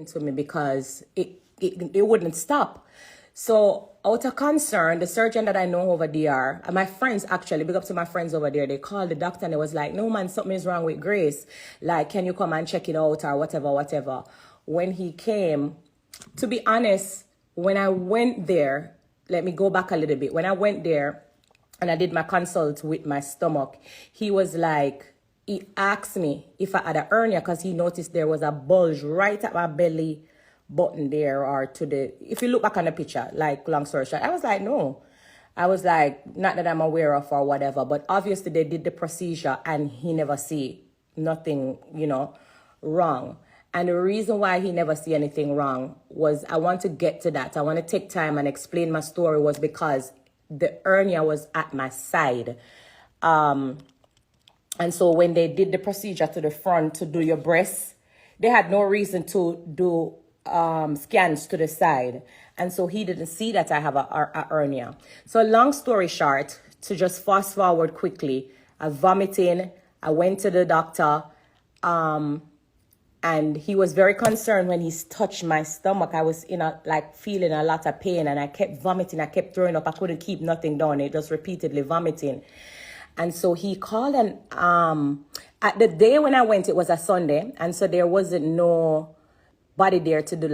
to me because it wouldn't stop. So out of concern, the surgeon that I know over there, and my friends actually, big up to my friends over there, they called the doctor and they was like, no man, something is wrong with Grace. Like, can you come and check it out or whatever. When he came, to be honest, when I went there, let me go back a little bit. When I went there and I did my consult with my stomach, he was like, he asked me if I had a hernia because he noticed there was a bulge right at my belly button there, or to the, if you look back on the picture, like, long story short, I was like, no. I was like, not that I'm aware of or whatever, but obviously they did the procedure and he never see nothing, wrong. And the reason why he never see anything wrong was, I want to get to that. I want to take time and explain my story, was because the hernia was at my side. And so when they did the procedure to the front to do your breasts, they had no reason to do scans to the side. And so he didn't see that I have a hernia. So long story short, to just fast forward quickly, I vomiting, I went to the doctor, and he was very concerned when he touched my stomach. I was feeling a lot of pain, and I kept vomiting. I kept throwing up. I couldn't keep nothing down. It just repeatedly vomiting. And so he called, and at the day when I went, it was a Sunday. And so there wasn't nobody there to do